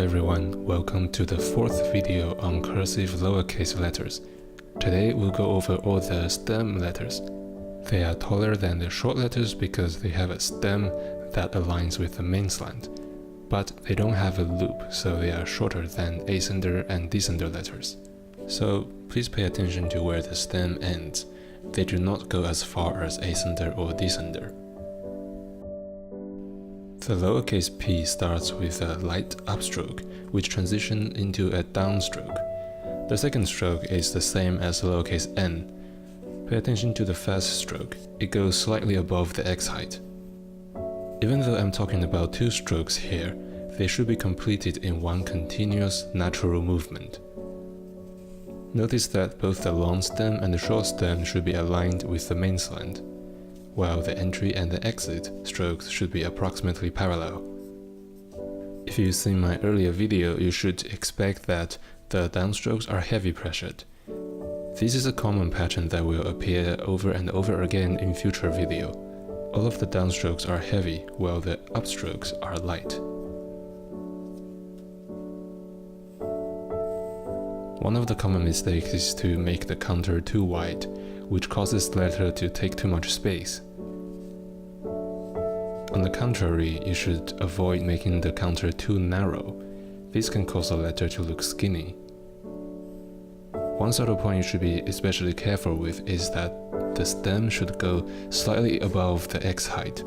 everyone, welcome to the fourth video on cursive lowercase letters. Today we'll go over all the stem letters. They are taller than the short letters because they have a stem that aligns with the main slant, but they don't have a loop, so they are shorter than ascender and descender letters. So please pay attention to where the stem ends. They do not go as far as ascender or descender. The lowercase p starts with a light upstroke, which transitions into a downstroke. The second stroke is the same as lowercase n. Pay attention to the first stroke, it goes slightly above the x height. Even though I'm talking about two strokes here, they should be completed in one continuous, natural movement. Notice that both the long stem and the short stem should be aligned with the main slant, while the entry and the exit strokes should be approximately parallel. If you've seen my earlier video, you should expect that the downstrokes are heavy pressured. This is a common pattern that will appear over and over again in future video. All of the downstrokes are heavy, while the upstrokes are light. One of the common mistakes is to make the counter too wide, which causes the letter to take too much space. On the contrary, you should avoid making the counter too narrow. This can cause a letter to look skinny. One subtle point you should be especially careful with is that the stem should go slightly above the x height.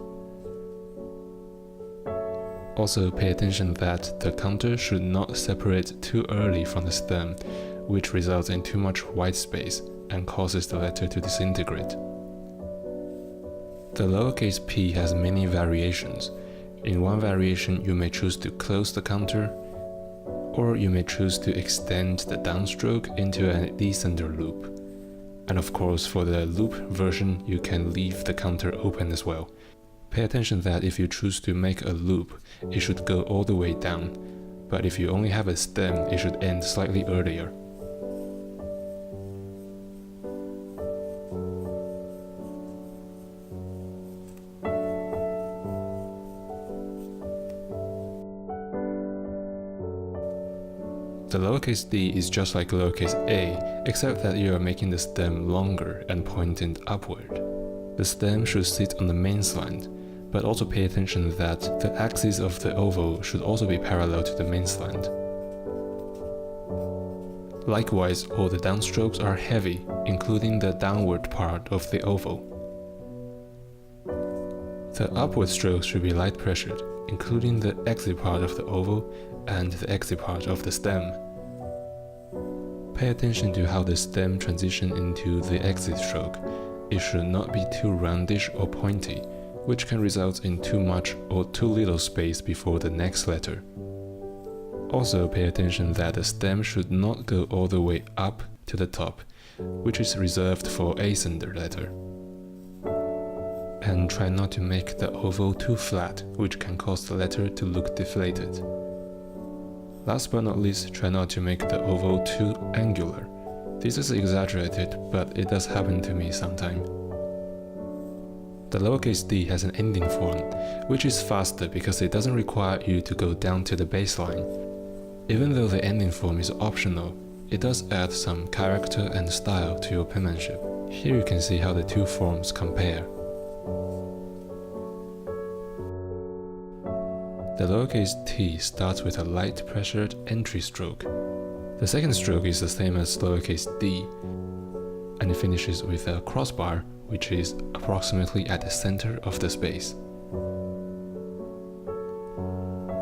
Also, pay attention that the counter should not separate too early from the stem, which results in too much white space and causes the letter to disintegrate. The lowercase p has many variations. In one variation, you may choose to close the counter, or you may choose to extend the downstroke into a descender loop. And of course, for the loop version, you can leave the counter open as well. Pay attention that if you choose to make a loop, it should go all the way down, but if you only have a stem, it should end slightly earlier. The lowercase d is just like lowercase a, except that you are making the stem longer and pointing upward. The stem should sit on the main slant, but also pay attention that the axis of the oval should also be parallel to the main slant. Likewise, all the downstrokes are heavy, including the downward part of the oval. The upward strokes should be light pressured, including the exit part of the oval and the exit part of the stem. Pay attention to how the stem transitions into the exit stroke. It should not be too roundish or pointy, which can result in too much or too little space before the next letter. Also, pay attention that the stem should not go all the way up to the top, which is reserved for ascender letter. And try not to make the oval too flat, which can cause the letter to look deflated. Last but not least, try not to make the oval too angular. This is exaggerated, but it does happen to me sometimes. The lowercase d has an ending form, which is faster because it doesn't require you to go down to the baseline. Even though the ending form is optional, it does add some character and style to your penmanship. Here you can see how the two forms compare. The lowercase t starts with a light pressured entry stroke. The second stroke is the same as lowercase d, and it finishes with a crossbar, which is approximately at the center of the space.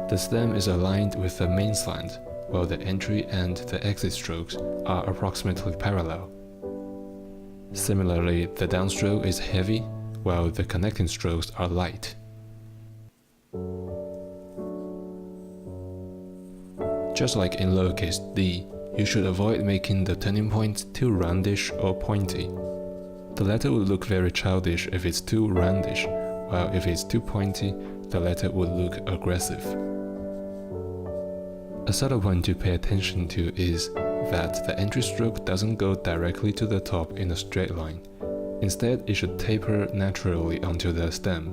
The stem is aligned with the main slant, while the entry and the exit strokes are approximately parallel. Similarly, the downstroke is heavy, while the connecting strokes are light. Just like in lowercase d, you should avoid making the turning point too roundish or pointy. The letter will look very childish if it's too roundish, while if it's too pointy, the letter will look aggressive. A subtle point to pay attention to is that the entry stroke doesn't go directly to the top in a straight line. Instead, it should taper naturally onto the stem.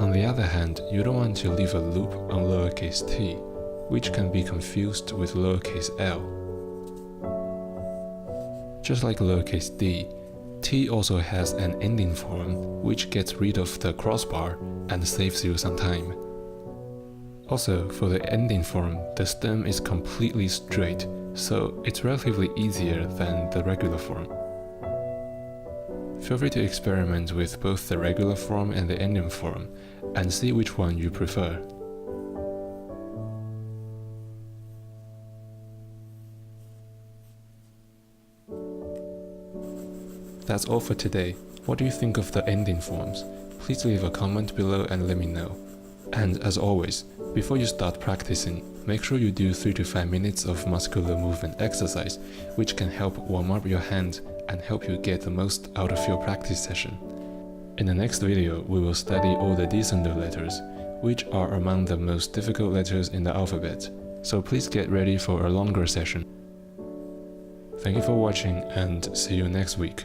On the other hand, you don't want to leave a loop on lowercase t, which can be confused with lowercase l. Just like lowercase d, t also has an ending form which gets rid of the crossbar and saves you some time. Also, for the ending form, the stem is completely straight, so it's relatively easier than the regular form. Feel free to experiment with both the regular form and the ending form, and see which one you prefer. That's all for today. What do you think of the ending forms? Please leave a comment below and let me know. And as always, before you start practicing, make sure you do 3 to 5 minutes of muscular movement exercise, which can help warm up your hand and help you get the most out of your practice session. In the next video, we will study all the descender letters, which are among the most difficult letters in the alphabet, so please get ready for a longer session. Thank you for watching and see you next week.